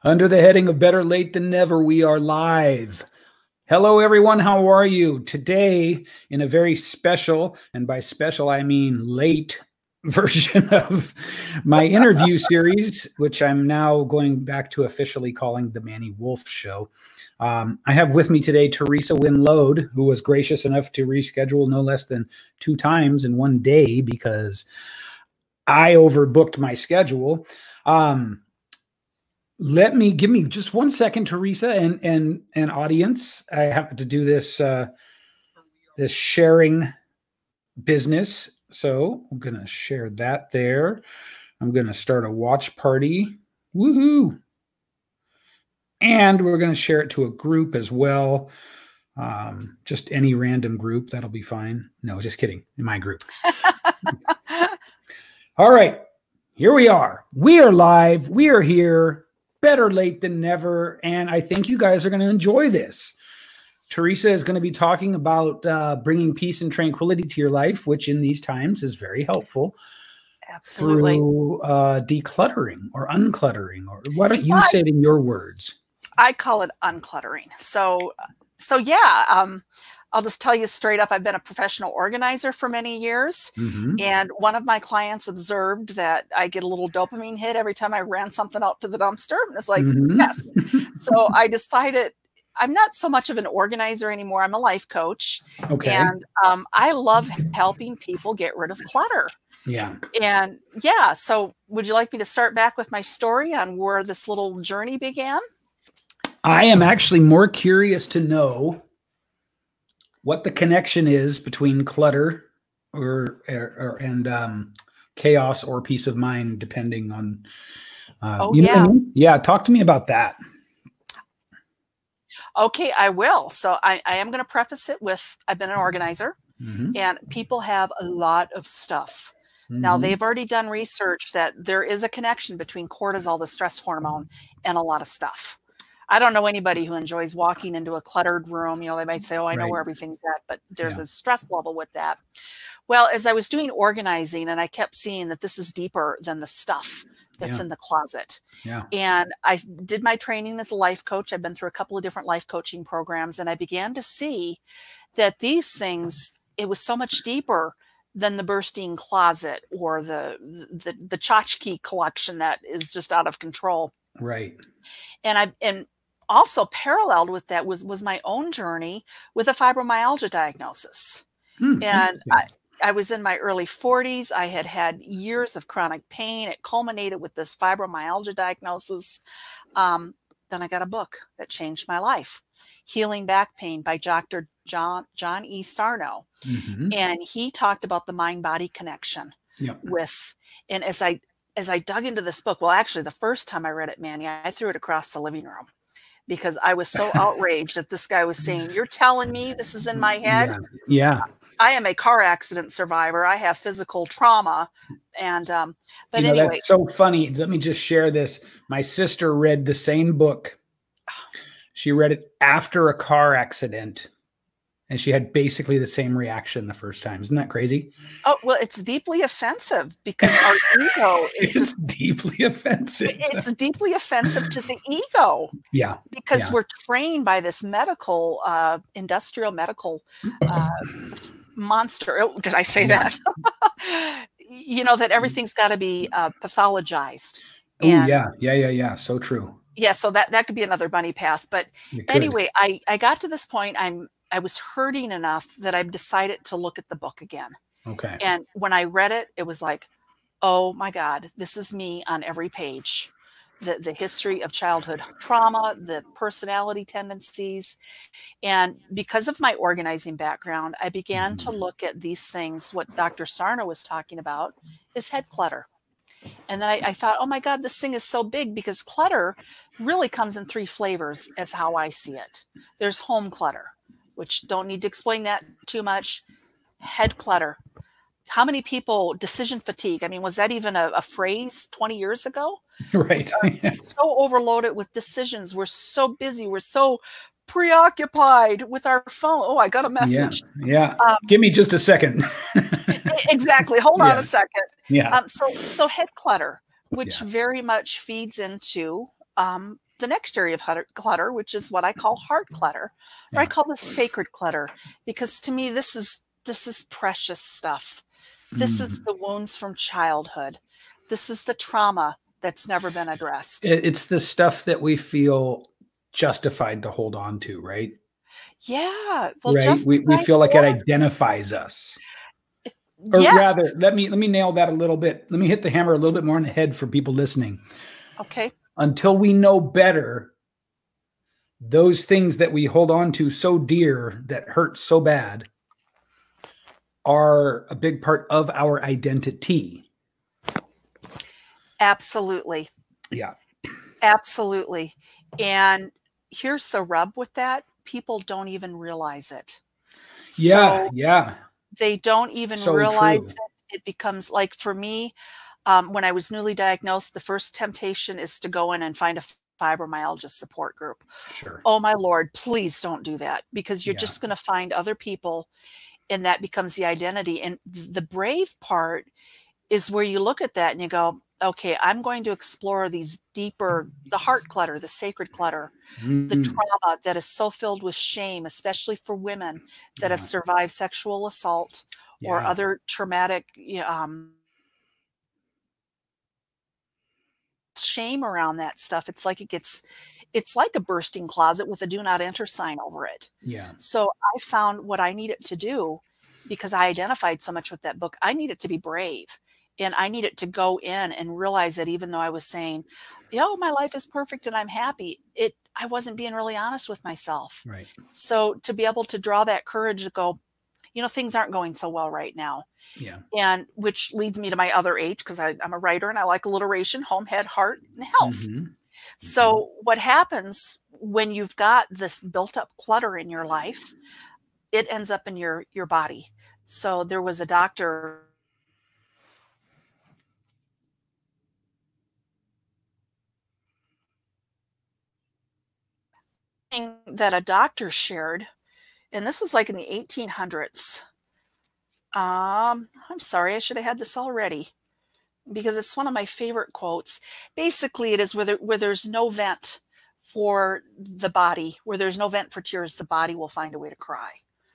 Under the heading of Better Late Than Never, we are live. Hello, everyone. How are you? Today, in a very special, and by special, I mean late version of my interview series, which I'm now going back to officially calling the Manny Wolfe Show. I have with me today THERESA WINN, LODE, who was gracious enough to reschedule no less than 2 times in one day because I overbooked my schedule. Give me just 1 second, THERESA and audience. I have to do this this sharing business. So I'm going to share that there. I'm going to start a watch party. Woohoo! And we're going to share it to a group as well. Just any random group. That'll be fine. No, just kidding. In my group. All right. Here we are. We are live. We are here. Better late than never. And I think you guys are going to enjoy this. THERESA is going to be talking about bringing peace and tranquility to your life, which in these times is very helpful. Absolutely. Through decluttering or uncluttering, or why don't you say it in your words? I call it uncluttering. So yeah, I'll just tell you straight up, I've been a professional organizer for many years. And one of my clients observed that I get a little dopamine hit every time I ran something out to the dumpster. And it's like, yes. So I decided I'm not so much of an organizer anymore. I'm a life coach. Okay. And I love helping people get rid of clutter. Yeah. And yeah, so would you like me to start back with my story on where this little journey began? I am actually more curious to know what the connection is between clutter and chaos or peace of mind, depending on. Oh, yeah. Know what I mean? Yeah. Talk to me about that. Okay, I will. So I am going to preface it with, I've been an organizer and people have a lot of stuff. Now, they've already done research that there is a connection between cortisol, the stress hormone, and a lot of stuff. I don't know anybody who enjoys walking into a cluttered room. You know, they might say, oh, I know where everything's at, but there's a stress level with that. Well, as I was doing organizing, and I kept seeing that this is deeper than the stuff that's in the closet. And I did my training as a life coach. I've been through a couple of different life coaching programs, and I began to see that these things, it was so much deeper than the bursting closet or the tchotchke collection that is just out of control. Right. And also paralleled with that was my own journey with a fibromyalgia diagnosis. And I was in my early 40s. I had had years of chronic pain. It culminated with this fibromyalgia diagnosis. Then I got a book that changed my life, Healing Back Pain by Dr. John E. Sarno. And he talked about the mind-body connection with, and as I dug into this book, well, actually the first time I read it, Manny, I threw it across the living room because I was so outraged that this guy was saying, you're telling me this is in my head? Yeah. I am a car accident survivor. I have physical trauma. And, but anyway. That's so funny. Let me just share this. My sister read the same book. She read it after a car accident. And she had basically the same reaction the first time. Isn't that crazy? Oh, well, it's deeply offensive because our ego is just deeply offensive. It's deeply offensive to the ego. Yeah. Because we're trained by this medical, industrial medical monster. Oh, did I say that? You know, that everything's got to be pathologized. Oh, yeah. So true. Yeah. So that could be another bunny path. But anyway, I got to this point. I was hurting enough that I decided to look at the book again. Okay. And when I read it, it was like, oh my God, this is me on every page. The history of childhood trauma, the personality tendencies. And because of my organizing background, I began to look at these things. What Dr. Sarno was talking about is head clutter. And then I thought, oh my God, this thing is so big because clutter really comes in 3 flavors as how I see it. There's home clutter, which don't need to explain that too much. Head clutter. How many people, decision fatigue? I mean, was that even a phrase 20 years ago? Right. So overloaded with decisions. We're so busy. We're so preoccupied with our phone. Oh, I got a message. Yeah. Give me just a second. Exactly. Hold on a second. Yeah. So head clutter, which very much feeds into the next area of clutter, which is what I call heart clutter, or I call this sacred clutter, because to me, this is precious stuff. This is the wounds from childhood. This is the trauma that's never been addressed. It's the stuff that we feel justified to hold on to, right? Yeah. Well, right. We feel like it identifies us. Or rather, let me nail that a little bit. Let me hit the hammer a little bit more on the head for people listening. Okay. Until we know better, those things that we hold on to so dear that hurt so bad are a big part of our identity. Absolutely. Yeah. Absolutely. And here's the rub with that. People don't even realize it. Yeah. Yeah. They don't even realize it. It becomes like, for me, when I was newly diagnosed, the first temptation is to go in and find a fibromyalgia support group. Sure. Oh my Lord, please don't do that, because you're just going to find other people, and that becomes the identity. And the brave part is where you look at that and you go, okay, I'm going to explore these deeper, the heart clutter, the sacred clutter, the trauma that is so filled with shame, especially for women that have survived sexual assault or other traumatic shame around that stuff. It's like it's like a bursting closet with a do not enter sign over it. Yeah. So I found what I needed to do, because I identified so much with that book. I needed to be brave, and I needed to go in and realize that even though I was saying, yo, my life is perfect and I'm happy, I wasn't being really honest with myself. Right. So to be able to draw that courage to go, things aren't going so well right now. Yeah. And which leads me to my other H, because I'm a writer and I like alliteration: home, head, heart, and health. So what happens when you've got this built up clutter in your life, it ends up in your body. So there was a doctor that a doctor shared, and this was like in the 1800s. I'm sorry, I should have had this already, because it's one of my favorite quotes. Basically, it is where there's no vent for the body, where there's no vent for tears, the body will find a way to cry.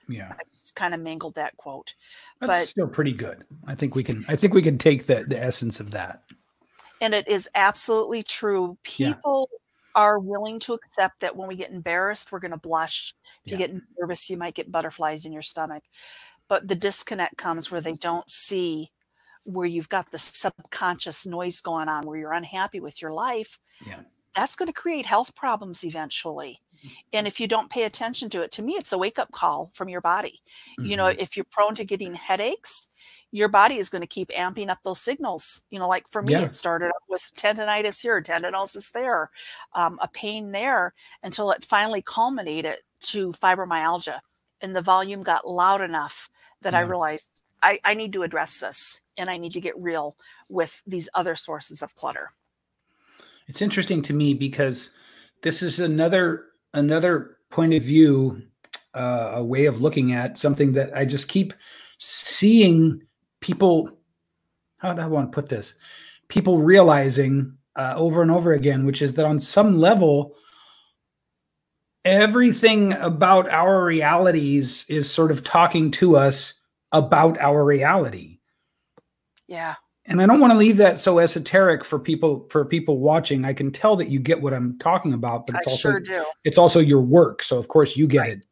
Yeah. I just kind of mangled that quote. That's still pretty good. I think we can take the essence of that. And it is absolutely true. People are willing to accept that when we get embarrassed, we're going to blush. If you get nervous, you might get butterflies in your stomach. But the disconnect comes where they don't see where you've got the subconscious noise going on, where you're unhappy with your life. Yeah. That's going to create health problems eventually. And if you don't pay attention to it, to me, it's a wake-up call from your body. If you're prone to getting headaches, your body is going to keep amping up those signals. Like for me, it started up with tendinitis here, tendinosis there, a pain there, until it finally culminated to fibromyalgia. And the volume got loud enough that I realized I need to address this, and I need to get real with these other sources of clutter. It's interesting to me because this is another point of view, a way of looking at something that I just keep seeing people, how do I want to put this? People realizing over and over again, which is that on some level, everything about our realities is sort of talking to us about our reality. Yeah. And I don't want to leave that so esoteric for people watching. I can tell that you get what I'm talking about, but it's sure do. It's also your work. So of course you get it.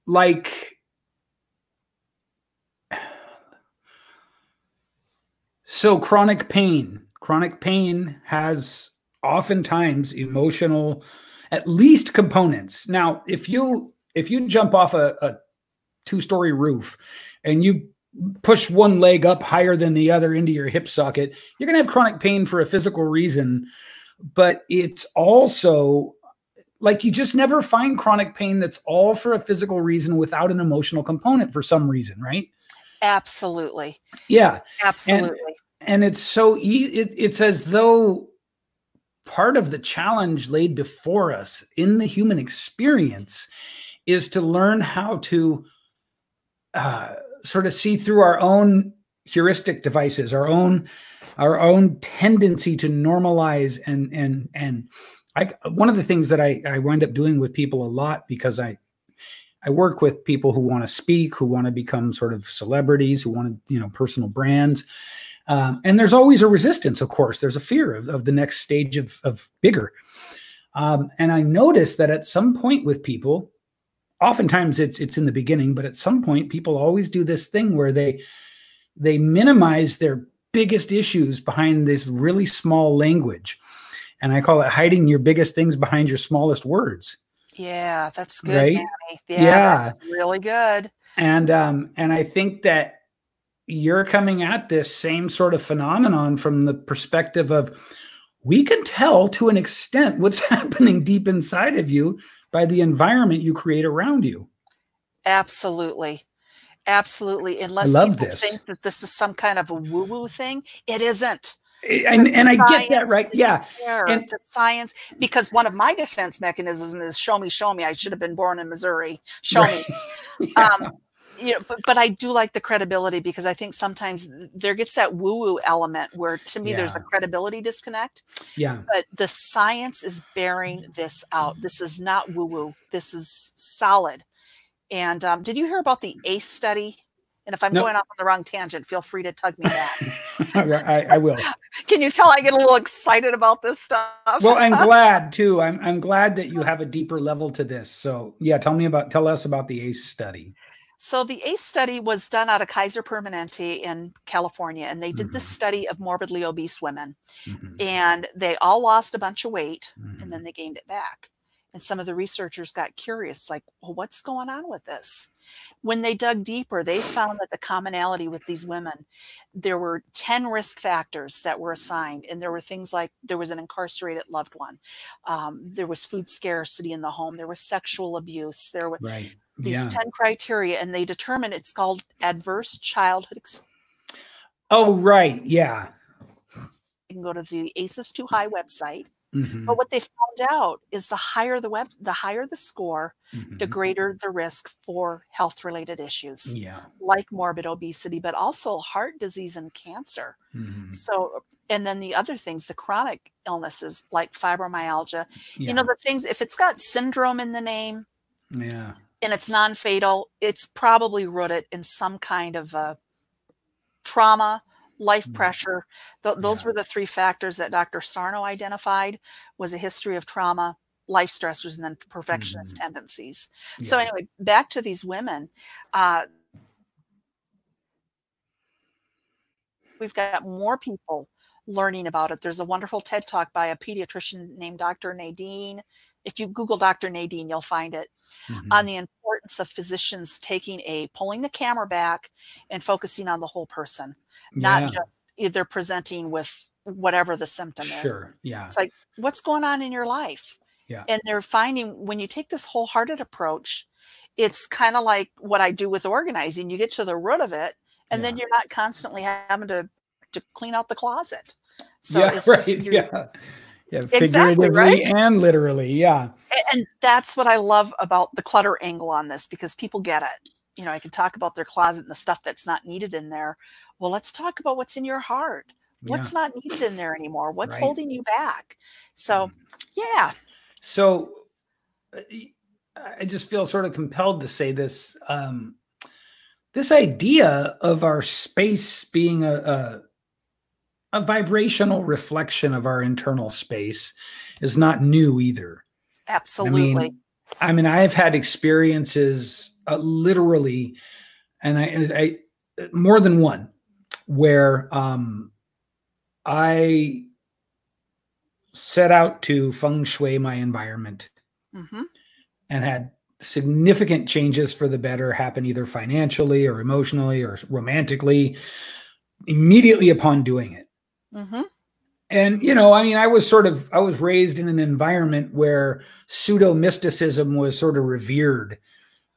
Like, so chronic pain has oftentimes emotional, at least, components. Now, if you jump off a 2-story roof and you push one leg up higher than the other into your hip socket, you're going to have chronic pain for a physical reason. But it's also like, you just never find chronic pain that's all for a physical reason without an emotional component for some reason, right? Absolutely. Yeah. Absolutely. And it's so it's as though part of the challenge laid before us in the human experience is to learn how to sort of see through our own heuristic devices, our own tendency to normalize and one of the things that I wind up doing with people a lot, because I work with people who want to speak, who want to become sort of celebrities, who want to, you know, personal brands. And there's always a resistance, of course. There's a fear of the next stage of bigger. And I noticed that at some point with people, oftentimes it's in the beginning, but at some point people always do this thing where they minimize their biggest issues behind this really small language. And I call it hiding your biggest things behind your smallest words. Yeah, that's good, right? Manny. Yeah. That's really good. And I think that you're coming at this same sort of phenomenon from the perspective of, we can tell to an extent what's happening deep inside of you by the environment you create around you. Absolutely. Absolutely. Unless people think that this is some kind of a woo-woo thing, it isn't. And I get that, right? Yeah. And the science, because one of my defense mechanisms is show me. I should have been born in Missouri. Show me. Yeah. You know, but I do like the credibility, because I think sometimes there gets that woo-woo element where, to me, there's a credibility disconnect. Yeah. But the science is bearing this out. This is not woo-woo. This is solid. And did you hear about the ACE study? And if I'm going off on the wrong tangent, feel free to tug me back. I will. Can you tell I get a little excited about this stuff? Well, I'm glad too. I'm glad that you have a deeper level to this. So yeah, tell us about the ACE study. So the ACE study was done out of Kaiser Permanente in California, and they did this study of morbidly obese women. And they all lost a bunch of weight, and then they gained it back. And some of the researchers got curious, like, well, what's going on with this? When they dug deeper, they found that the commonality with these women, there were 10 risk factors that were assigned. And there were things like, there was an incarcerated loved one. There was food scarcity in the home. There was sexual abuse. There were these 10 criteria, and they determined it's called adverse childhood experience. Oh, right. Yeah. You can go to the ACEs Too High website. But what they found out is the higher the score, the greater the risk for health-related issues, like morbid obesity, but also heart disease and cancer. So, and then the other things, the chronic illnesses like fibromyalgia, you know, the things, if it's got syndrome in the name, and it's non-fatal, it's probably rooted in some kind of trauma, life pressure. Those were the 3 factors that Dr. Sarno identified: was a history of trauma, life stressors, and then perfectionist tendencies. So anyway, back to these women. We've got more people learning about it. There's a wonderful TED Talk by a pediatrician named Dr. Nadine. If you Google Dr. Nadine, you'll find it, on the importance of physicians pulling the camera back and focusing on the whole person, not just either presenting with whatever the symptom is. It's like, what's going on in your life? And they're finding, when you take this wholehearted approach, it's kind of like what I do with organizing. You get to the root of it, and then you're not constantly having to clean out the closet. So it's just, figuratively, right? And literally, and that's what I love about the clutter angle on this, because people get it. You know, I can talk about their closet and the stuff that's not needed in there. Well, let's talk about what's in your heart. What's not needed in there anymore? What's holding you back? So, So I just feel sort of compelled to say this. This idea of our space being a vibrational reflection of our internal space is not new either. Absolutely. I mean, I've had experiences literally, and I more than one, where I set out to feng shui my environment and had significant changes for the better happen, either financially or emotionally or romantically, immediately upon doing it. And, you know, I mean, I was raised in an environment where pseudo mysticism was sort of revered.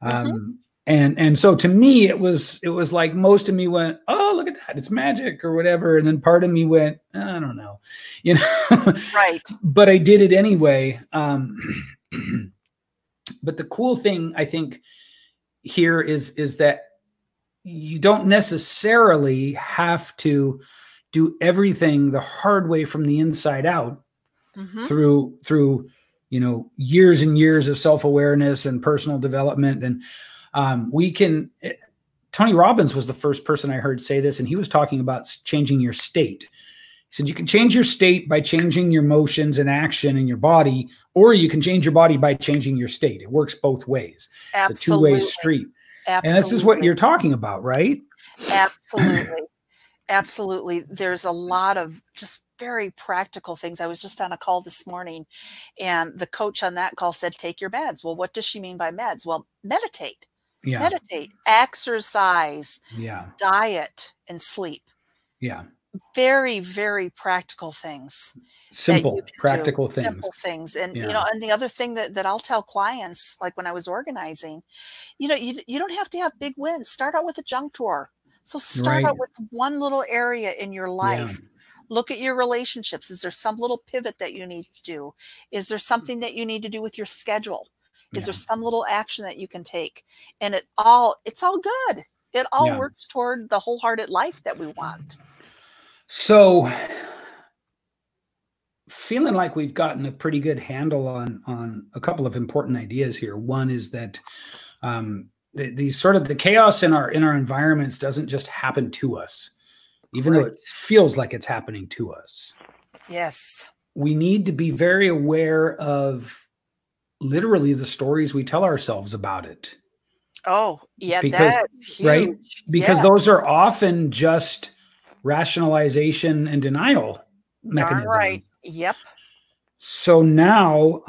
And so to me, it was like, most of me went, oh, look at that, it's magic or whatever. And then part of me went, I don't know, you know, but I did it anyway. But the cool thing, I think, here is that you don't necessarily have to do everything the hard way from the inside out. through, you know, years and years of self-awareness and personal development. And Tony Robbins was the first person I heard say this, and he was talking about changing your state. He said you can change your state by changing your emotions and action in your body, or you can change your body by changing your state. It works both ways. Absolutely. It's a two-way street. Absolutely. And this is what you're talking about, right? Absolutely. Absolutely. There's a lot of just very practical things. I was just on a call this morning, and the coach on that call said, take your meds. Well, what does she mean by meds? Well, meditate. Yeah. Meditate, exercise, diet, and sleep. Yeah. Very, very practical things. Simple, practical things. Simple things. And, you know, and the other thing that I'll tell clients, like when I was organizing, you know, you don't have to have big wins. Start out with a junk drawer. So start out with one little area in your life. Look at your relationships. Is there some little pivot that you need to do? Is there something that you need to do with your schedule? Is there some little action that you can take? And it's all good. It all works toward the wholehearted life that we want. So feeling like we've gotten a pretty good handle on a couple of important ideas here. One is that the chaos in our environments doesn't just happen to us, even though it feels like it's happening to us. Yes. We need to be very aware of literally the stories we tell ourselves about it. Oh, yeah, that's huge. Right? Because those are often just rationalization and denial mechanisms. Right. Yep. So now,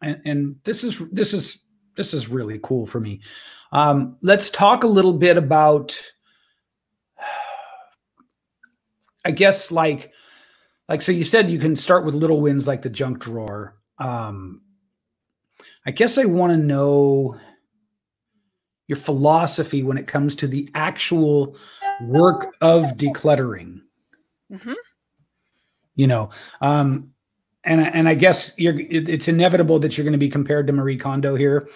and this is really cool for me. Let's talk a little bit about, I guess, like, so you said you can start with little wins like the junk drawer. I guess I want to know your philosophy when it comes to the actual work of decluttering. You know, and I guess it's inevitable that you're going to be compared to Marie Kondo here.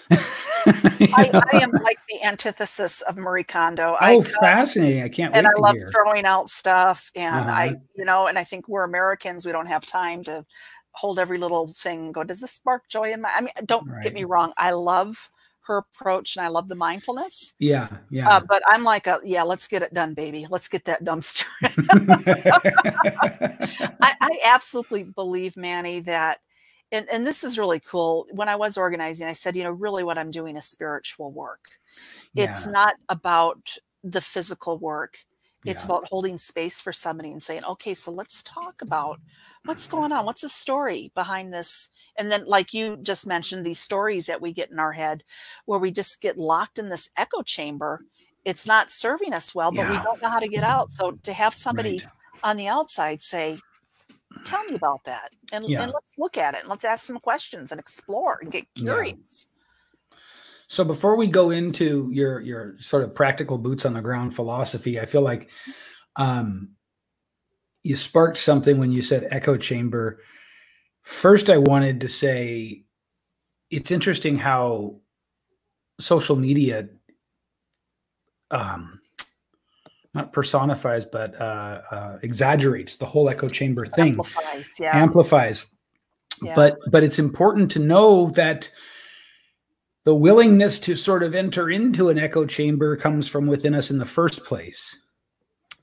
I am like the antithesis of Marie Kondo. Fascinating. I can't wait to hear. And I love throwing out stuff. And you know, and I think we're Americans. We don't have time to hold every little thing and go, does this spark joy in my, I mean, don't get me wrong. I love her approach and I love the mindfulness. Yeah. But I'm like, let's get it done, baby. Let's get that dumpster. I absolutely believe, Manny, that, and this is really cool. When I was organizing, I said, you know, really what I'm doing is spiritual work. It's not about the physical work. It's about holding space for somebody and saying, okay, so let's talk about what's going on. What's the story behind this? And then, like you just mentioned, these stories that we get in our head where we just get locked in this echo chamber. It's not serving us well, but we don't know how to get out. So to have somebody on the outside say, tell me about that. And let's look at it. And let's ask some questions and explore and get curious. So before we go into your sort of practical boots on the ground philosophy, I feel like you sparked something when you said echo chamber. First, I wanted to say it's interesting how social media not personifies, but exaggerates the whole echo chamber thing. Amplifies. But it's important to know that the willingness to sort of enter into an echo chamber comes from within us in the first place.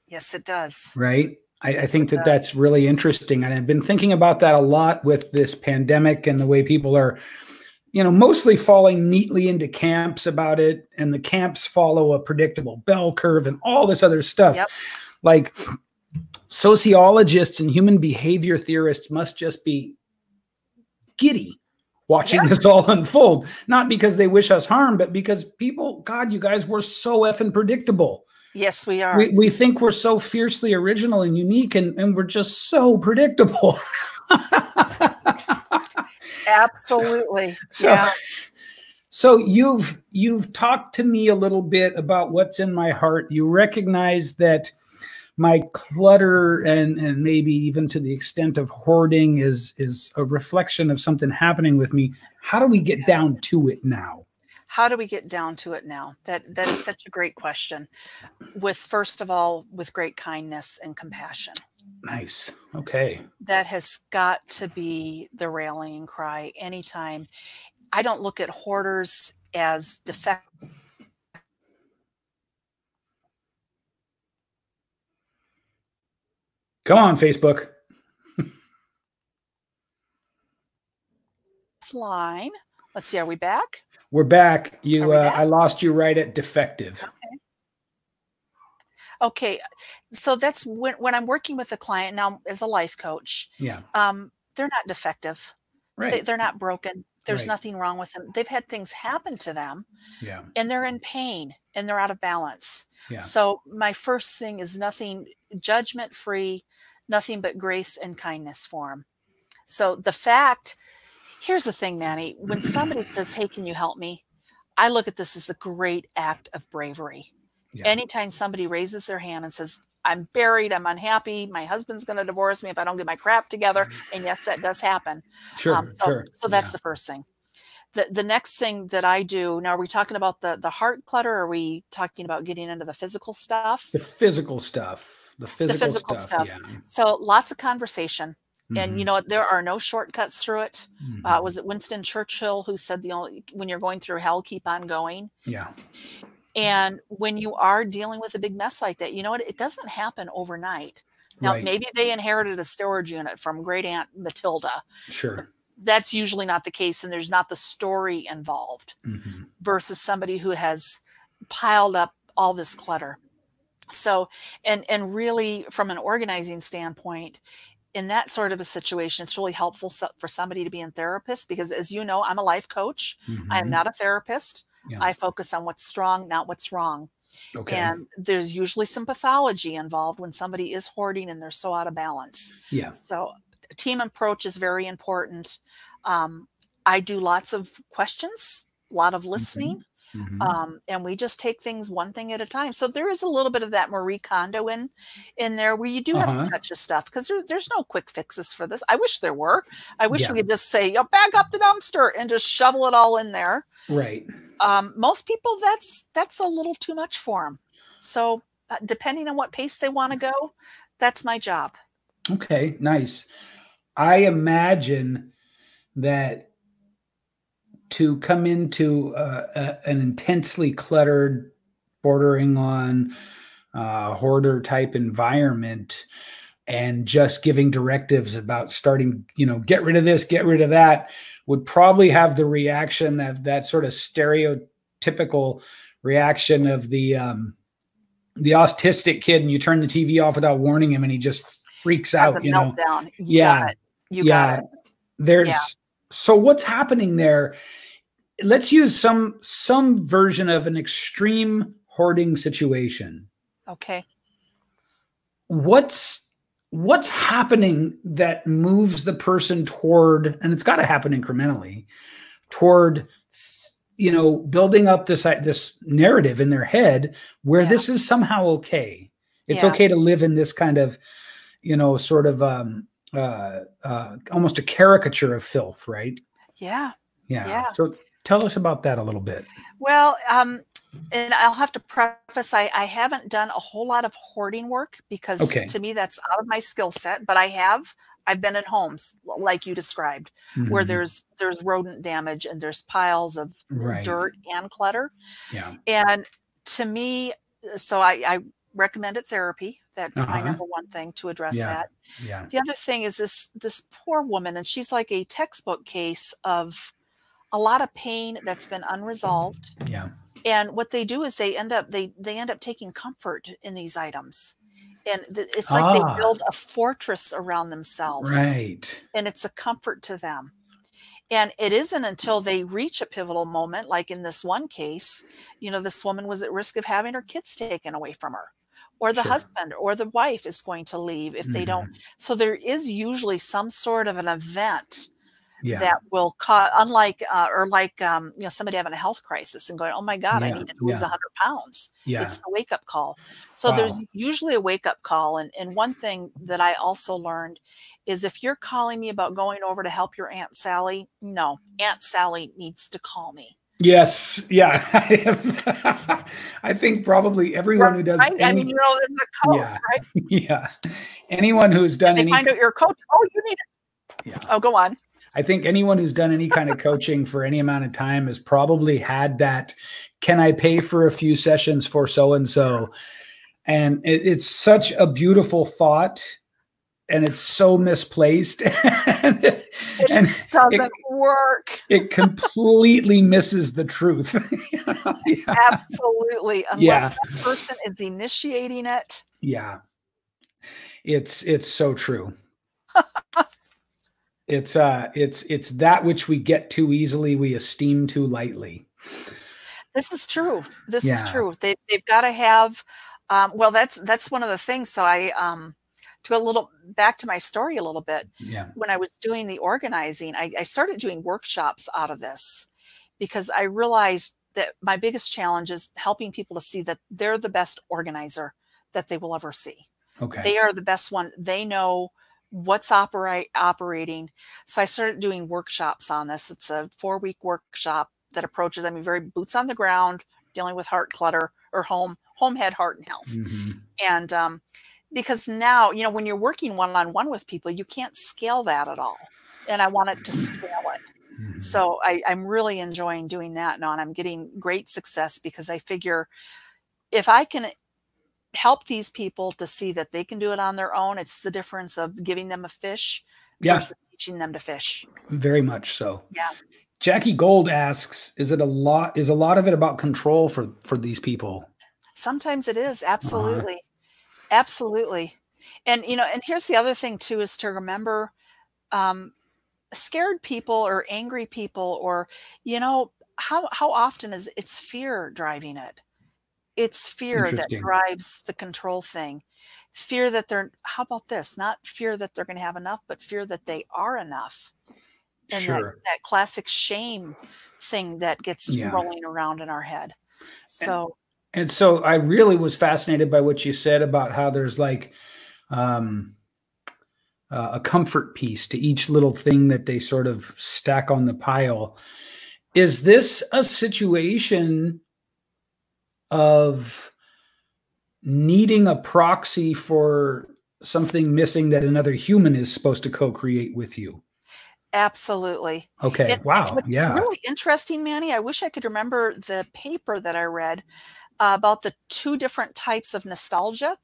Yes, it does. Right? I think that that's really interesting. And I've been thinking about that a lot with this pandemic and the way people are, you know, mostly falling neatly into camps about it. And the camps follow a predictable bell curve and all this other stuff. Like sociologists and human behavior theorists must just be giddy watching this all unfold. Not because they wish us harm, but because people, God, you guys, we're so effing predictable. Yes, we are. We think we're so fiercely original and unique, and we're just so predictable. Absolutely. So you've talked to me a little bit about what's in my heart. You recognize that my clutter and maybe even to the extent of hoarding is a reflection of something happening with me. How do we get down to it now? How do we get down to it now? That is such a great question. First of all, with great kindness and compassion. Nice. Okay. That has got to be the rallying cry anytime. I don't look at hoarders as defective. Come on, Facebook. Line. Let's see. Are we back? We're back. I lost you right at defective. Okay. Okay. So that's when I'm working with a client now as a life coach. Yeah. They're not defective. Right. They're not broken. There's Right. nothing wrong with them. They've had things happen to them. Yeah. And they're in pain and they're out of balance. Yeah. So my first thing is nothing judgment free, nothing but grace and kindness for them. So here's the thing, Manny, when somebody says, hey, can you help me? I look at this as a great act of bravery. Yeah. Anytime somebody raises their hand and says, I'm buried, I'm unhappy, my husband's going to divorce me if I don't get my crap together. And yes, that does happen. Sure. So that's the first thing. The next thing that I do, now are we talking about the heart clutter? Or are we talking about getting into the physical stuff? The physical stuff. The physical stuff. Yeah. So lots of conversation. And you know what? There are no shortcuts through it. Was it Winston Churchill who said when you're going through hell, keep on going? Yeah. And when you are dealing with a big mess like that, you know what? It doesn't happen overnight. Now, maybe they inherited a storage unit from great aunt Matilda. Sure. That's usually not the case. And there's not the story involved versus somebody who has piled up all this clutter. So, and really from an organizing standpoint, in that sort of a situation, it's really helpful for somebody to be in therapist because, as you know, I'm a life coach. I am not a therapist. Yeah. I focus on what's strong, not what's wrong. Okay. And there's usually some pathology involved when somebody is hoarding and they're so out of balance. Yeah. So a team approach is very important. I do lots of questions, a lot of listening. And we just take things one thing at a time. So there is a little bit of that Marie Kondo in there where you do have to touch the stuff because there's no quick fixes for this. I wish there were. I wish we could just say, bag up the dumpster and just shovel it all in there. Right. Most people, that's a little too much for them. So depending on what pace they want to go, that's my job. Okay, nice. I imagine that to come into an intensely cluttered, bordering on hoarder type environment and just giving directives about starting, get rid of this, get rid of that, would probably have the reaction that sort of stereotypical reaction of the autistic kid, and you turn the TV off without warning him and he just freaks out, meltdown. You got it. You got it. So what's happening there? Let's use some version of an extreme hoarding situation. Okay. What's happening that moves the person toward, and it's got to happen incrementally, toward, building up this narrative in their head where this is somehow okay. It's okay to live in this kind of, sort of almost a caricature of filth, right? Yeah. Yeah. So tell us about that a little bit. Well, and I'll have to preface, I haven't done a whole lot of hoarding work because to me, that's out of my skill set, but I've been in homes like you described, where there's rodent damage and there's piles of dirt and clutter. Yeah. And to me, so I recommended therapy. That's my number one thing to address that. Yeah. The other thing is this poor woman, and she's like a textbook case of a lot of pain that's been unresolved. Yeah. And what they do is they end up taking comfort in these items. And it's like they build a fortress around themselves. Right. And it's a comfort to them. And it isn't until they reach a pivotal moment, like in this one case, this woman was at risk of having her kids taken away from her, or the husband or the wife is going to leave if they don't. So there is usually some sort of an event that will cause, somebody having a health crisis and going, oh my God, I need to lose 100 pounds. It's the wake up call. So there's usually a wake up call. And one thing that I also learned is if you're calling me about going over to help your Aunt Sally, no, Aunt Sally needs to call me. Yes. Yeah. I think probably everyone who does right? I mean, you know, this is a coach, yeah. right? Yeah. Anyone who's done And they any, find out you're a coach. Oh, you need it. yeah. Oh, go on. I think anyone who's done any kind of coaching for any amount of time has probably had that, can I pay for a few sessions for so-and-so? And it's such a beautiful thought, and it's so misplaced. It doesn't work. It completely misses the truth. Yeah. Absolutely. Unless that person is initiating it. Yeah. It's so true. It's that which we get too easily, we esteem too lightly. This is true. This is true. They've got to have, well, that's one of the things. So I, to a little back to my story a little bit. Yeah. When I was doing the organizing, I started doing workshops out of this because I realized that my biggest challenge is helping people to see that they're the best organizer that they will ever see. Okay. They are the best one. They know what's operating. So I started doing workshops on this. It's a 4-week workshop that approaches, I mean, very boots on the ground, dealing with heart clutter or home head, heart, and health. Mm-hmm. And because now, you know, when you're working one-on-one with people, you can't scale that at all. And I wanted to scale it. Mm-hmm. So I'm really enjoying doing that now, and I'm getting great success because I figure if I can help these people to see that they can do it on their own, it's the difference of giving them a fish versus teaching them to fish. Very much so. Yeah. Jackie Gold asks, is a lot of it about control for these people? Sometimes it is. Absolutely. Absolutely. And, you know, and here's the other thing too, is to remember, scared people or angry people, or, you know, how often is it's fear driving it? It's fear that drives the control thing. Fear that how about this? Not fear that they're going to have enough, but fear that they are enough. And that classic shame thing that gets rolling around in our head. So, and so I really was fascinated by what you said about how there's like a comfort piece to each little thing that they sort of stack on the pile. Is this a situation of needing a proxy for something missing that another human is supposed to co-create with you? Absolutely. Okay. Wow. What's really interesting, Manny, I wish I could remember the paper that I read about the 2 different types of nostalgia.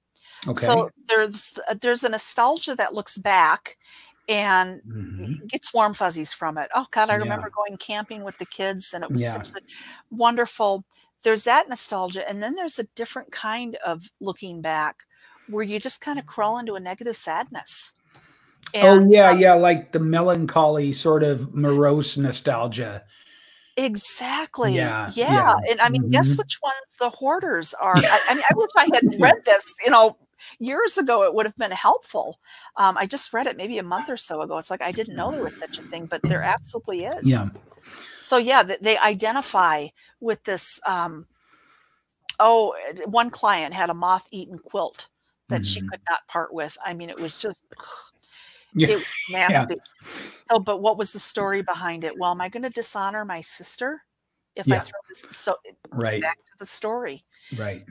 Okay. So there's a nostalgia that looks back and gets warm fuzzies from it. Oh God, I remember going camping with the kids, and it was such a wonderful. There's that nostalgia, and then there's a different kind of looking back where you just kind of crawl into a negative sadness. And, like the melancholy sort of morose nostalgia. Exactly. Yeah. And I mean, guess which ones the hoarders are? I mean, I wish I had read this, you know, years ago. It would have been helpful. I just read it maybe a month or so ago. It's like, I didn't know there was such a thing, but there absolutely is. Yeah. So yeah, they identify with this. One client had a moth-eaten quilt that she could not part with. I mean, it was just, it was nasty. So, but what was the story behind it? Well, am I going to dishonor my sister if I throw this? So back to the story. Right.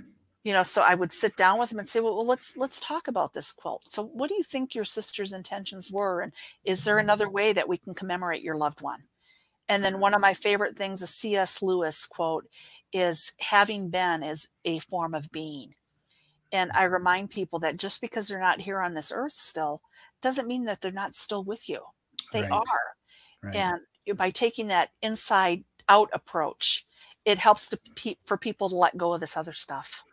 You know, so I would sit down with him and say, well, let's talk about this quilt. So what do you think your sister's intentions were? And is there another way that we can commemorate your loved one? And then one of my favorite things, a C.S. Lewis quote, is having been is a form of being. And I remind people that just because they're not here on this earth still doesn't mean that they're not still with you. They are. Right. And by taking that inside out approach, it helps for people to let go of this other stuff.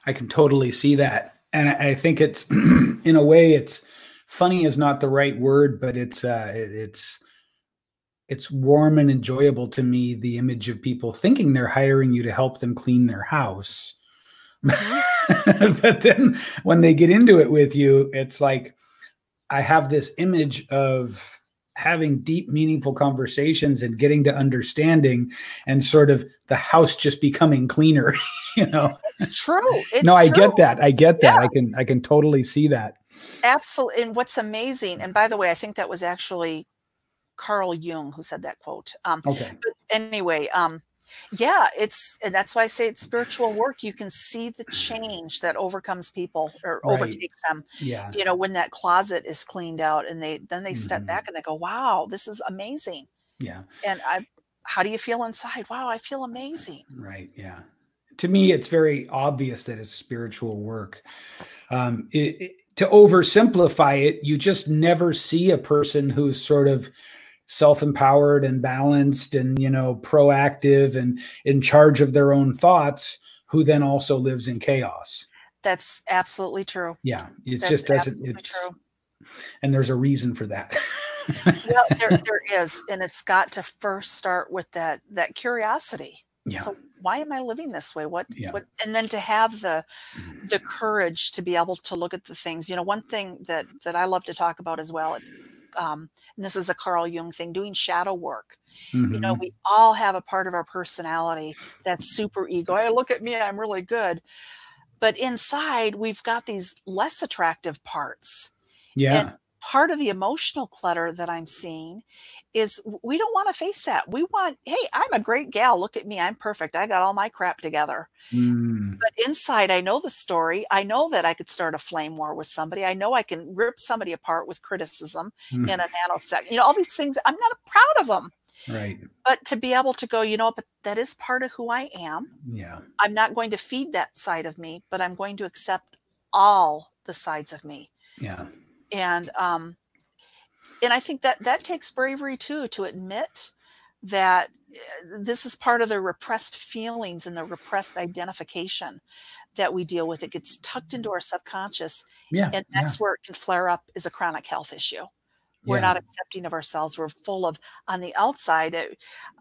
I can totally see that. And I think it's, in a way, it's funny is not the right word, but it's warm and enjoyable to me, the image of people thinking they're hiring you to help them clean their house. But then when they get into it with you, it's like, I have this image of having deep, meaningful conversations and getting to understanding, and sort of the house just becoming cleaner, you know? It's true. I get that. I get that. I can totally see that. Absolutely. And what's amazing, and by the way, I think that was actually Carl Jung who said that quote. But anyway, Yeah, and that's why I say it's spiritual work. You can see the change that overcomes people or Right. overtakes them. Yeah. You know, when that closet is cleaned out and they step back and they go, "Wow, this is amazing." Yeah. And how do you feel inside? Wow, I feel amazing. Right. Yeah. To me, it's very obvious that it's spiritual work. To oversimplify it, you just never see a person who's sort of self-empowered and balanced and, proactive and in charge of their own thoughts, who then also lives in chaos. That's absolutely true. Yeah. It That's just doesn't, absolutely true. and there's a reason for that. Well, there is, and it's got to first start with that curiosity. Yeah. So why am I living this way? What, Yeah. and then to have the courage to be able to look at the things. You know, one thing that I love to talk about as well, it's and this is a Carl Jung thing, doing shadow work. You know, we all have a part of our personality that's super ego. Hey, look at me, I'm really good. But inside, we've got these less attractive parts. Yeah. And part of the emotional clutter that I'm seeing is we don't want to face that. We want, hey, I'm a great gal. Look at me. I'm perfect. I got all my crap together. But inside, I know the story. I know that I could start a flame war with somebody. I know I can rip somebody apart with criticism in a nanosecond. You know, all these things, I'm not proud of them. Right. But to be able to go, but that is part of who I am. Yeah. I'm not going to feed that side of me, but I'm going to accept all the sides of me. Yeah. And I think that takes bravery too, to admit that this is part of the repressed feelings and the repressed identification that we deal with. It gets tucked into our subconscious. Yeah. And that's where it can flare up as a chronic health issue. We're not accepting of ourselves. We're full of, on the outside.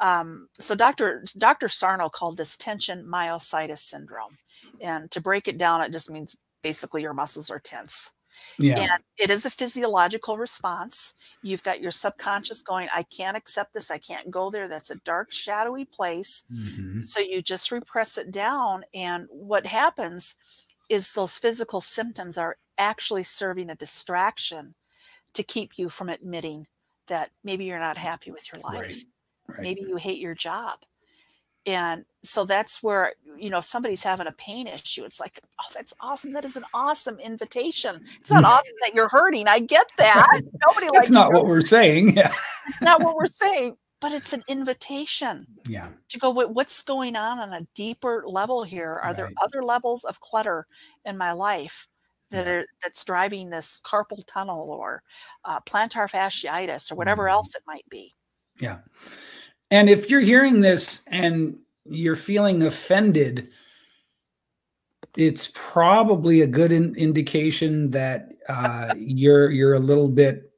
So Dr. Sarno called this tension myositis syndrome. And to break it down, it just means basically your muscles are tense. Yeah. And it is a physiological response. You've got your subconscious going, I can't accept this. I can't go there. That's a dark, shadowy place. So you just repress it down. And what happens is those physical symptoms are actually serving a distraction to keep you from admitting that maybe you're not happy with your life. Right. Maybe you hate your job. And so that's where, somebody's having a pain issue. It's like, oh, that's awesome. That is an awesome invitation. It's not awesome that you're hurting. I get that. Nobody likes. That's not what we're saying. Yeah. It's not what we're saying, but it's an invitation. Yeah. To go, what's going on a deeper level here? Are there other levels of clutter in my life that's driving this carpal tunnel or plantar fasciitis or whatever else it might be? Yeah. And if you're hearing this and you're feeling offended, it's probably a good indication that you're a little bit,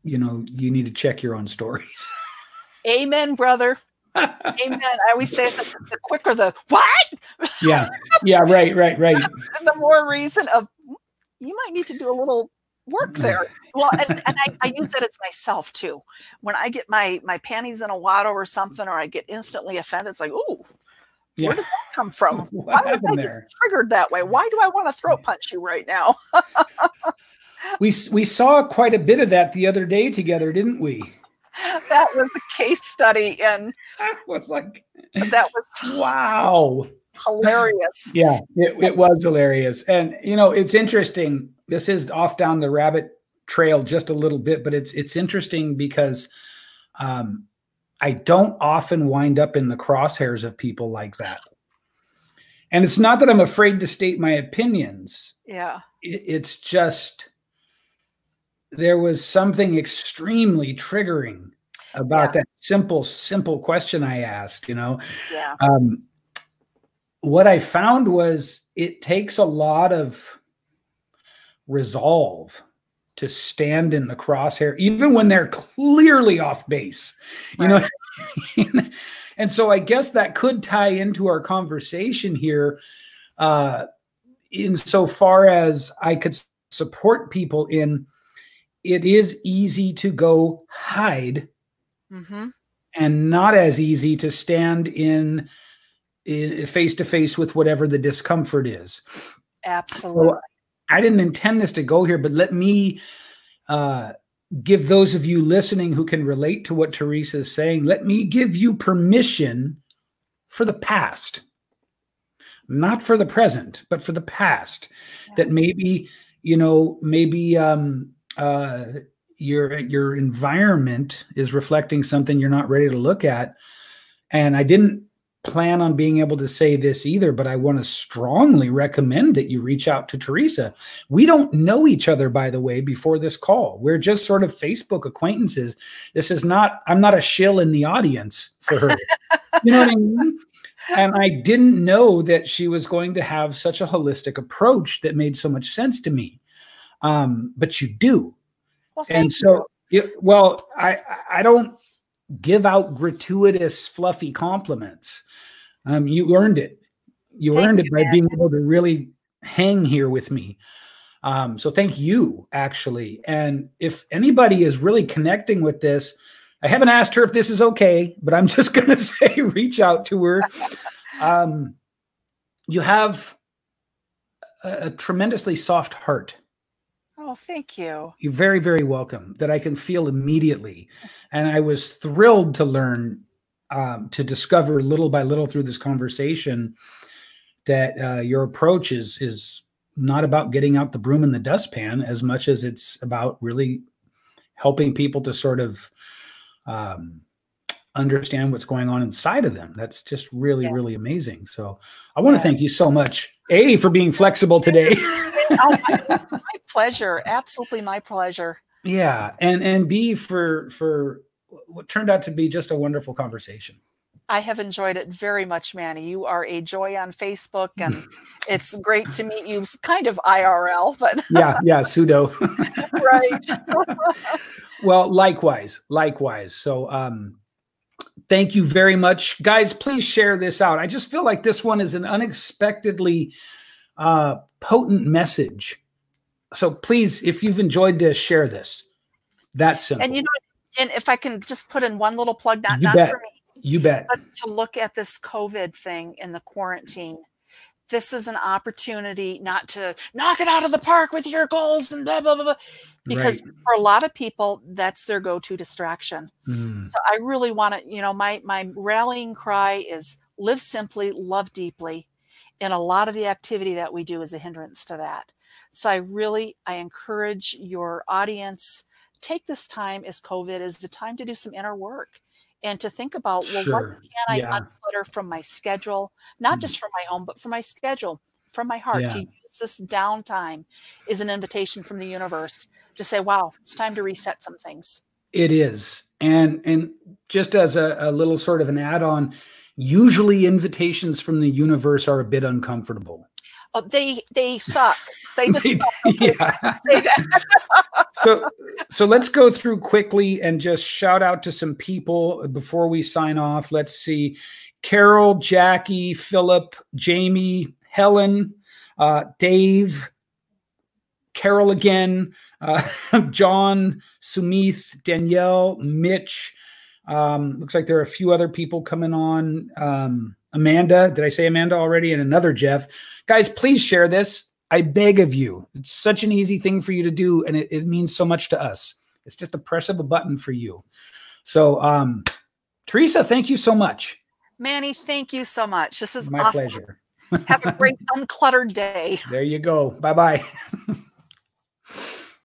you need to check your own stories. Amen, brother. Amen. I always say the quicker the what? Yeah. Yeah. Right. The more reason of you might need to do a little work there. Well, and I use that as myself too. When I get my panties in a wad or something, or I get instantly offended, it's like, ooh, where did that come from? Why was I just triggered that way? Why do I want to throat punch you right now? We saw quite a bit of that the other day together, didn't we? That was a case study, and that was wow, hilarious. Yeah, it was hilarious. And it's interesting. This is off down the rabbit trail just a little bit, but it's interesting because I don't often wind up in the crosshairs of people like that. And it's not that I'm afraid to state my opinions. Yeah. It's just there was something extremely triggering about that simple question I asked, Yeah. What I found was it takes a lot of resolve to stand in the crosshair, even when they're clearly off base, And so I guess that could tie into our conversation here, insofar as I could support people in, it is easy to go hide and not as easy to stand in face to face with whatever the discomfort is. Absolutely. So I didn't intend this to go here, but let me give those of you listening who can relate to what Theresa is saying, let me give you permission for the past, not for the present, but for the past, that maybe, you know, maybe your environment is reflecting something you're not ready to look at. And I didn't plan on being able to say this either, but I want to strongly recommend that you reach out to Theresa. We don't know each other, by the way, before this call. We're just sort of Facebook acquaintances. This is not, I'm not a shill in the audience for her. You know what I mean? And I didn't know that she was going to have such a holistic approach that made so much sense to me. But you do. Well, thank you. Well, I don't give out gratuitous, fluffy compliments. You earned it. You earned it by being able to really hang here with me. So thank you, actually. And if anybody is really connecting with this, I haven't asked her if this is okay, but I'm just going to say, reach out to her. You have a tremendously soft heart. Oh, thank you. You're very, very welcome. That I can feel immediately. And I was thrilled to learn, to discover little by little through this conversation that your approach is not about getting out the broom in the dustpan as much as it's about really helping people to sort of understand what's going on inside of them. That's just really, really amazing. So I want to thank you so much, A, for being flexible today. Oh, my pleasure. Absolutely my pleasure. Yeah. And B, for what turned out to be just a wonderful conversation. I have enjoyed it very much, Manny. You are a joy on Facebook, and it's great to meet you kind of IRL, but yeah, pseudo. Right. Well, likewise. So thank you very much. Guys, please share this out. I just feel like this one is an unexpectedly potent message. So please, if you've enjoyed this, share this. That's simple. And you know, and if I can just put in one little plug, not for me. You bet. But to look at this COVID thing in the quarantine, this is an opportunity not to knock it out of the park with your goals and blah, blah, blah, blah. Because for a lot of people, that's their go-to distraction. So I really want to, you know, my rallying cry is live simply, love deeply. And a lot of the activity that we do is a hindrance to that. So I encourage your audience, take this time as COVID is the time to do some inner work and to think about, well, what can I unclutter from my schedule, not just from my home, but from my schedule, from my heart. To use this downtime is an invitation from the universe to say, wow, it's time to reset some things. It is. And just as a little sort of an add-on, usually invitations from the universe are a bit uncomfortable. Oh, they suck. They just say that. So let's go through quickly and just shout out to some people before we sign off. Let's see. Carol, Jackie, Philip, Jamie, Helen, Dave, Carol again, John, Sumith, Danielle, Mitch. Looks like there are a few other people coming on. Amanda, did I say Amanda already? And another Jeff. Guys, please share this. I beg of you. It's such an easy thing for you to do, and it means so much to us. It's just a press of a button for you. So, Theresa, thank you so much. Manny, thank you so much. This is my awesome. Pleasure. Have a great uncluttered day. There you go. Bye-bye.